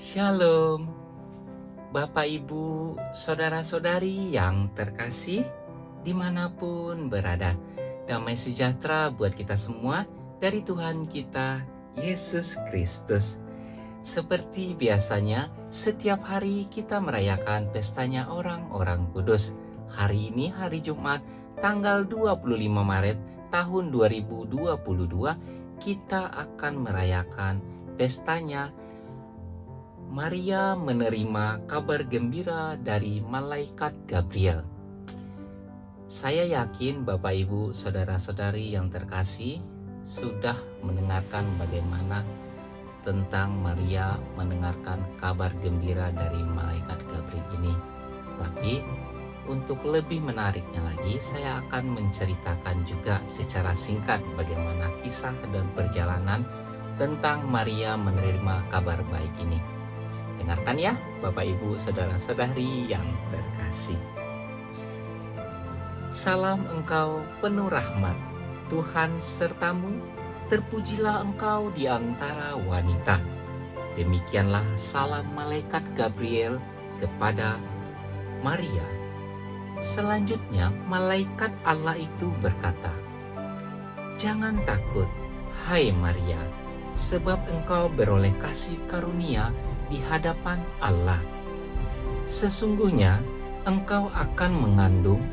Shalom, Bapak Ibu, Saudara-saudari yang terkasih dimanapun berada. Damai sejahtera buat kita semua dari Tuhan kita, Yesus Kristus. Seperti biasanya, setiap hari kita merayakan pestanya orang-orang kudus. Hari ini hari Jumat, tanggal 25 Maret tahun 2022, kita akan merayakan pestanya Maria menerima kabar gembira dari malaikat Gabriel. Saya yakin Bapak Ibu Saudara-saudari yang terkasih sudah mendengarkan bagaimana tentang Maria mendengarkan kabar gembira dari malaikat Gabriel ini. Tapi untuk lebih menariknya lagi, saya akan menceritakan juga secara singkat bagaimana kisah dan perjalanan tentang Maria menerima kabar baik ini. Dengarkan ya Bapak Ibu Saudara-saudari yang terkasih. Salam engkau penuh rahmat, Tuhan sertamu, terpujilah engkau di antara wanita. Demikianlah salam malaikat Gabriel kepada Maria. Selanjutnya malaikat Allah itu berkata, "Jangan takut, hai Maria, sebab engkau beroleh kasih karunia di hadapan Allah. Sesungguhnya engkau akan mengandung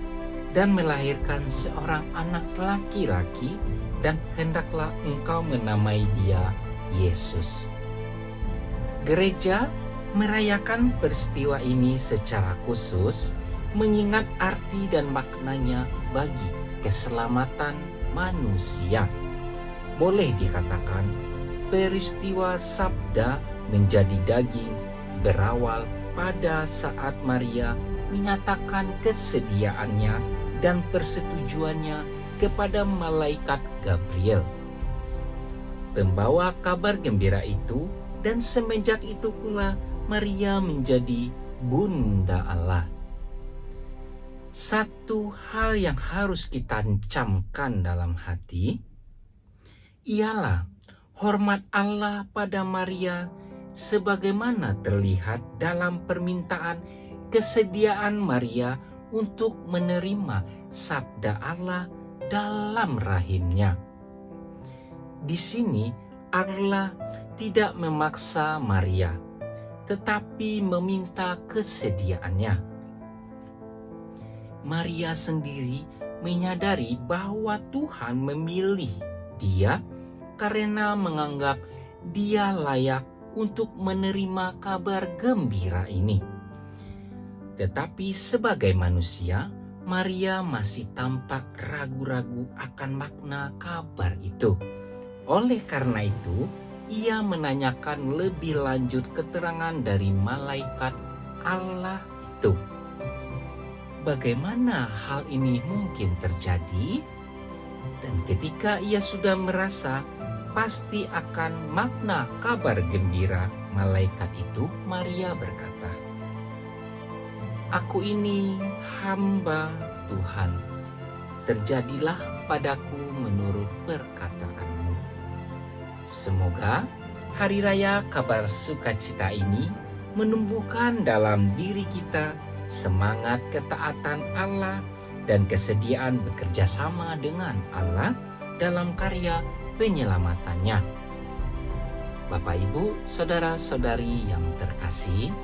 dan melahirkan seorang anak laki-laki, dan hendaklah engkau menamai dia Yesus." Gereja merayakan peristiwa ini secara khusus mengingat arti dan maknanya bagi keselamatan manusia. Boleh dikatakan peristiwa sabda menjadi daging berawal pada saat Maria menyatakan kesediaannya dan persetujuannya kepada malaikat Gabriel, pembawa kabar gembira itu, dan semenjak itu pula Maria menjadi Bunda Allah. Satu hal yang harus kita camkan dalam hati ialah hormat Allah pada Maria sebagaimana terlihat dalam permintaan kesediaan Maria untuk menerima sabda Allah dalam rahimnya. Di sini Allah tidak memaksa Maria, tetapi meminta kesediaannya. Maria sendiri menyadari bahwa Tuhan memilih dia karena menganggap dia layak untuk menerima kabar gembira ini. Tetapi sebagai manusia, Maria masih tampak ragu-ragu akan makna kabar itu. Oleh karena itu, ia menanyakan lebih lanjut keterangan dari malaikat Allah itu. Bagaimana hal ini mungkin terjadi? Dan ketika ia sudah merasa pasti akan makna kabar gembira malaikat itu, Maria berkata, "Aku ini hamba Tuhan, terjadilah padaku menurut perkataanmu." Semoga hari raya kabar sukacita ini menumbuhkan dalam diri kita semangat ketaatan Allah dan kesediaan bekerja sama dengan Allah dalam karya penyelamatannya. Bapak Ibu, Saudara-saudari yang terkasih,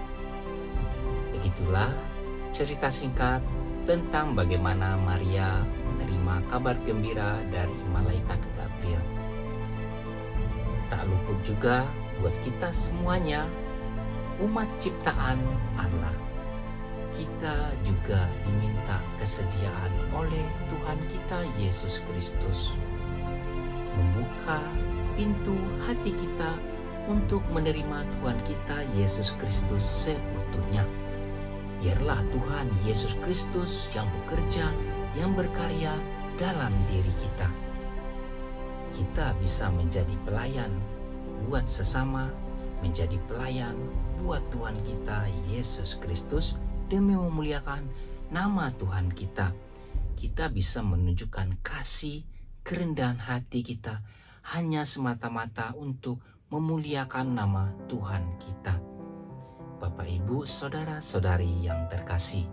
begitulah cerita singkat tentang bagaimana Maria menerima kabar gembira dari malaikat Gabriel. Tak luput juga buat kita semuanya, umat ciptaan Allah. Kita juga diminta kesediaan oleh Tuhan kita Yesus Kristus, membuka pintu hati kita untuk menerima Tuhan kita Yesus Kristus seutuhnya. Biarlah Tuhan Yesus Kristus yang bekerja, yang berkarya dalam diri kita. Kita bisa menjadi pelayan buat sesama, menjadi pelayan buat Tuhan kita Yesus Kristus demi memuliakan nama Tuhan kita. Kita bisa menunjukkan kasih, kerendahan hati kita hanya semata-mata untuk memuliakan nama Tuhan kita. Bapak, Ibu, saudara-saudari yang terkasih,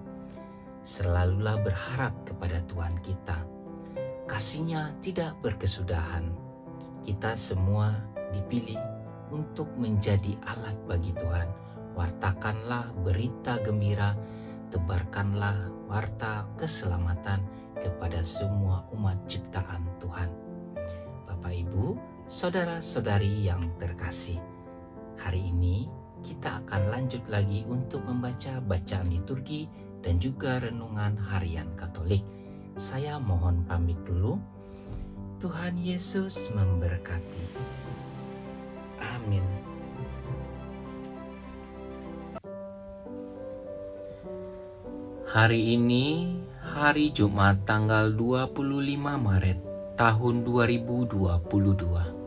selalulah berharap kepada Tuhan kita. Kasih-Nya tidak berkesudahan. Kita semua dipilih untuk menjadi alat bagi Tuhan. Wartakanlah berita gembira, tebarkanlah warta keselamatan kepada semua umat ciptaan Tuhan. Bapak, Ibu, saudara-saudari yang terkasih, hari ini kita akan lanjut lagi untuk membaca bacaan liturgi dan juga renungan harian Katolik. Saya mohon pamit dulu. Tuhan Yesus memberkati. Amin. Hari ini hari Jumat tanggal 25 Maret tahun 2022.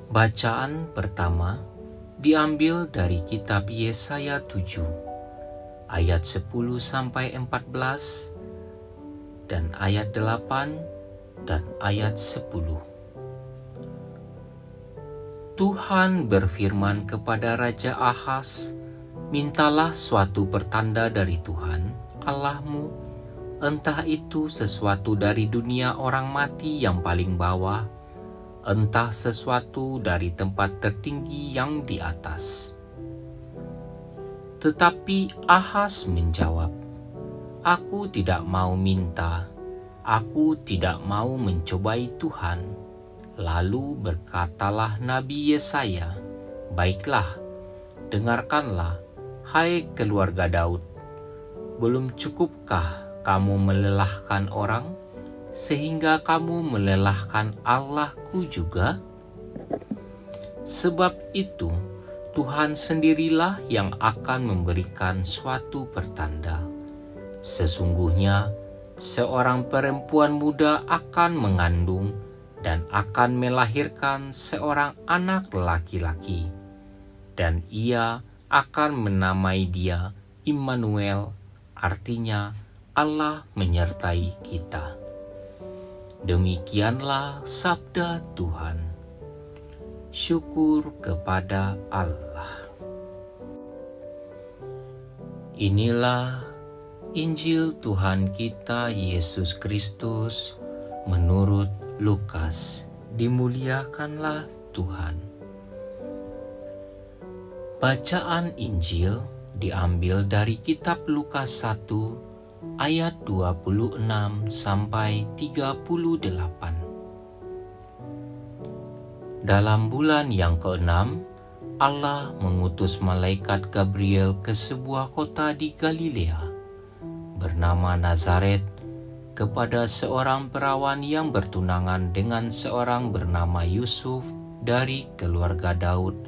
Bacaan pertama diambil dari kitab Yesaya 7 ayat 10 sampai 14 dan ayat 8 dan ayat 10. Tuhan berfirman kepada Raja Ahaz, "Mintalah suatu pertanda dari Tuhan Allahmu, entah itu sesuatu dari dunia orang mati yang paling bawah, entah sesuatu dari tempat tertinggi yang di atas." Tetapi Ahaz menjawab, "Aku tidak mau minta, aku tidak mau mencobai Tuhan." Lalu berkatalah Nabi Yesaya, "Baiklah, dengarkanlah, hai keluarga Daud. Belum cukupkah kamu melelahkan orang, sehingga kamu melelahkan Allahku juga? Sebab itu, Tuhan sendirilah yang akan memberikan suatu pertanda. Sesungguhnya, seorang perempuan muda akan mengandung dan akan melahirkan seorang anak laki-laki, dan ia akan menamai dia Immanuel, artinya Allah menyertai kita." Demikianlah sabda Tuhan. Syukur kepada Allah. Inilah Injil Tuhan kita Yesus Kristus menurut Lukas. Dimuliakanlah Tuhan. Bacaan Injil diambil dari kitab Lukas 1 ayat 26 sampai 38. Dalam bulan yang ke-6, Allah mengutus malaikat Gabriel ke sebuah kota di Galilea bernama Nazaret kepada seorang perawan yang bertunangan dengan seorang bernama Yusuf dari keluarga Daud.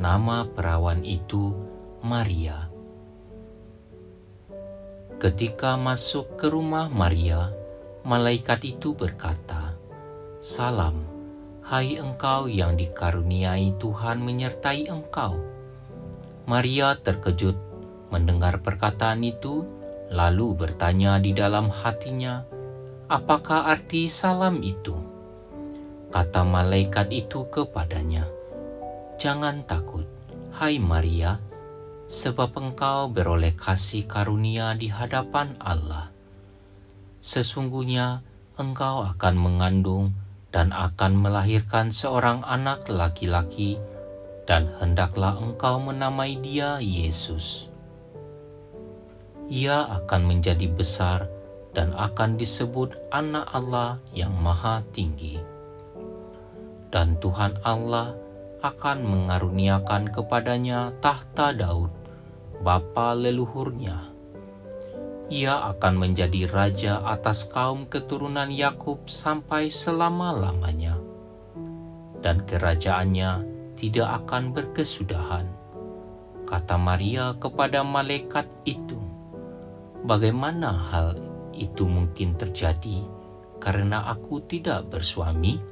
Nama perawan itu Maria. Ketika masuk ke rumah Maria, malaikat itu berkata, "Salam, hai engkau yang dikaruniai Tuhan menyertai engkau." Maria terkejut mendengar perkataan itu, lalu bertanya di dalam hatinya, "Apakah arti salam itu?" Kata malaikat itu kepadanya, "Jangan takut, hai Maria, sebab engkau beroleh kasih karunia di hadapan Allah. Sesungguhnya engkau akan mengandung dan akan melahirkan seorang anak laki-laki, dan hendaklah engkau menamai dia Yesus. Ia akan menjadi besar dan akan disebut Anak Allah yang Maha Tinggi. Dan Tuhan Allah akan mengaruniakan kepadanya tahta Daud, bapa leluhurnya. Ia akan menjadi raja atas kaum keturunan Yakub sampai selama-lamanya, dan kerajaannya tidak akan berkesudahan." Kata Maria kepada malaikat itu, "Bagaimana hal itu mungkin terjadi, karena aku tidak bersuami?"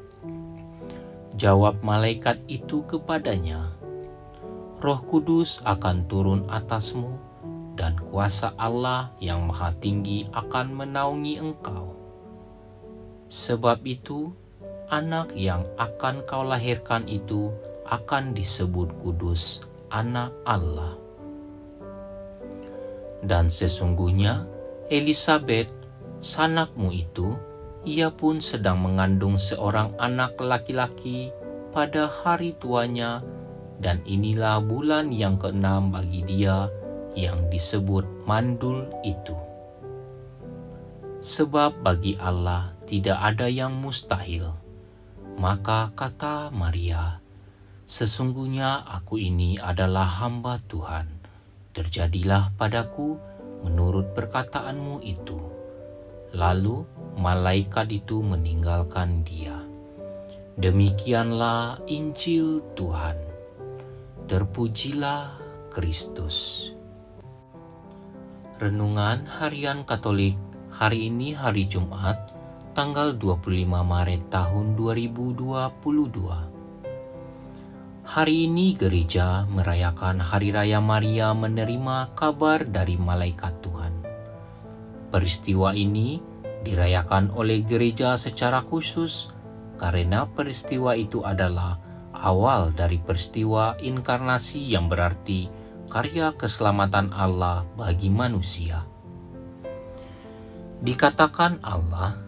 Jawab malaikat itu kepadanya, "Roh Kudus akan turun atasmu, dan kuasa Allah yang Maha Tinggi akan menaungi engkau. Sebab itu, anak yang akan kau lahirkan itu akan disebut kudus, anak Allah. Dan sesungguhnya Elisabet, sanakmu itu, ia pun sedang mengandung seorang anak laki-laki pada hari tuanya, dan inilah bulan yang ke-6 bagi dia yang disebut mandul itu. Sebab bagi Allah tidak ada yang mustahil. Maka kata Maria, sesungguhnya aku ini adalah hamba Tuhan, terjadilah padaku menurut perkataanmu itu. Lalu malaikat itu meninggalkan dia. Demikianlah Injil Tuhan. Terpujilah Kristus. Renungan Harian Katolik hari ini hari Jumat, tanggal 25 Maret tahun 2022. Hari ini gereja merayakan Hari Raya Maria menerima kabar dari malaikat Tuhan. Peristiwa ini dirayakan oleh gereja secara khusus karena peristiwa itu adalah awal dari peristiwa inkarnasi yang berarti karya keselamatan Allah bagi manusia. Dikatakan Allah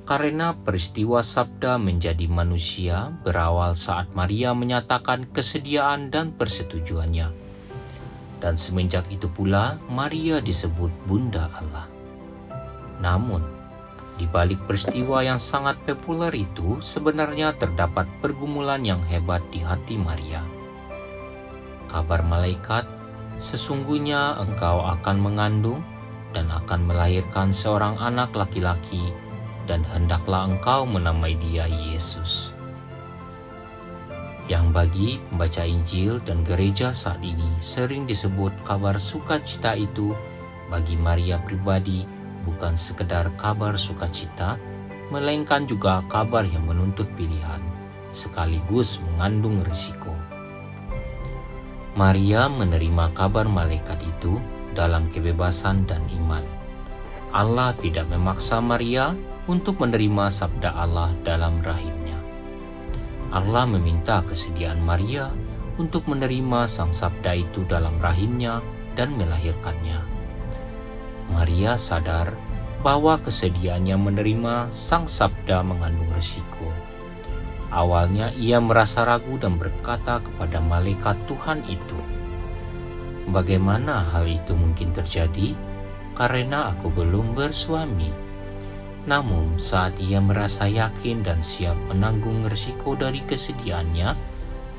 karena peristiwa sabda menjadi manusia berawal saat Maria menyatakan kesediaan dan persetujuannya. Dan semenjak itu pula Maria disebut Bunda Allah. Namun, di balik peristiwa yang sangat populer itu sebenarnya terdapat pergumulan yang hebat di hati Maria. Kabar malaikat, sesungguhnya engkau akan mengandung dan akan melahirkan seorang anak laki-laki, dan hendaklah engkau menamai dia Yesus. Yang bagi pembaca Injil dan gereja saat ini sering disebut kabar sukacita itu bagi Maria pribadi bukan sekedar kabar sukacita, melainkan juga kabar yang menuntut pilihan, sekaligus mengandung risiko. Maria menerima kabar malaikat itu dalam kebebasan dan iman. Allah tidak memaksa Maria untuk menerima sabda Allah dalam rahimnya. Allah meminta kesediaan Maria untuk menerima sang sabda itu dalam rahimnya dan melahirkannya. Maria sadar bahwa kesediaannya menerima sang sabda mengandung risiko. Awalnya ia merasa ragu dan berkata kepada malaikat Tuhan itu, "Bagaimana hal itu mungkin terjadi? Karena aku belum bersuami." Namun saat ia merasa yakin dan siap menanggung risiko dari kesediaannya,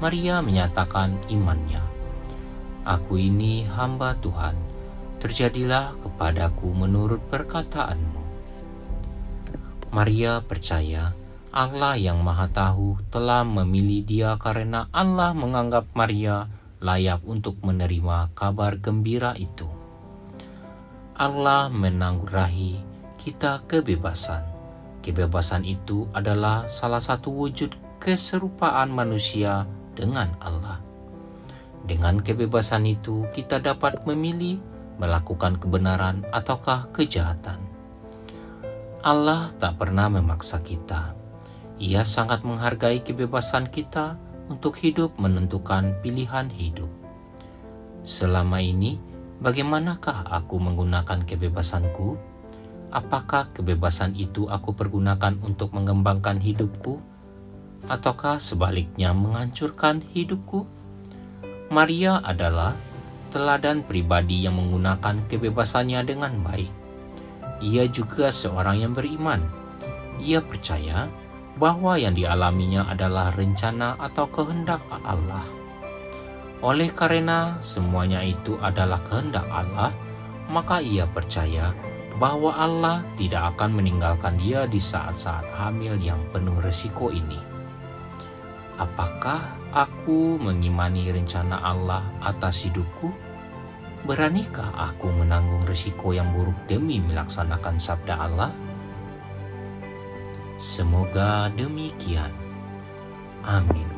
Maria menyatakan imannya. "Aku ini hamba Tuhan, terjadilah kepadaku menurut perkataanmu." Maria percaya Allah yang Maha Tahu telah memilih dia karena Allah menganggap Maria layak untuk menerima kabar gembira itu. Allah menanggurahi kita kebebasan. Kebebasan itu adalah salah satu wujud keserupaan manusia dengan Allah. Dengan kebebasan itu kita dapat memilih melakukan kebenaran ataukah kejahatan. Allah tak pernah memaksa kita. Ia sangat menghargai kebebasan kita untuk hidup menentukan pilihan hidup. Selama ini, bagaimanakah aku menggunakan kebebasanku? Apakah kebebasan itu aku pergunakan untuk mengembangkan hidupku? Ataukah sebaliknya menghancurkan hidupku? Maria adalah teladan pribadi yang menggunakan kebebasannya dengan baik. Ia juga seorang yang beriman. Ia percaya bahwa yang dialaminya adalah rencana atau kehendak Allah. Oleh karena semuanya itu adalah kehendak Allah, maka ia percaya bahwa Allah tidak akan meninggalkan dia di saat-saat hamil yang penuh risiko ini. Apakah aku mengimani rencana Allah atas hidupku? Beranikah aku menanggung risiko yang buruk demi melaksanakan sabda Allah? Semoga demikian. Amin.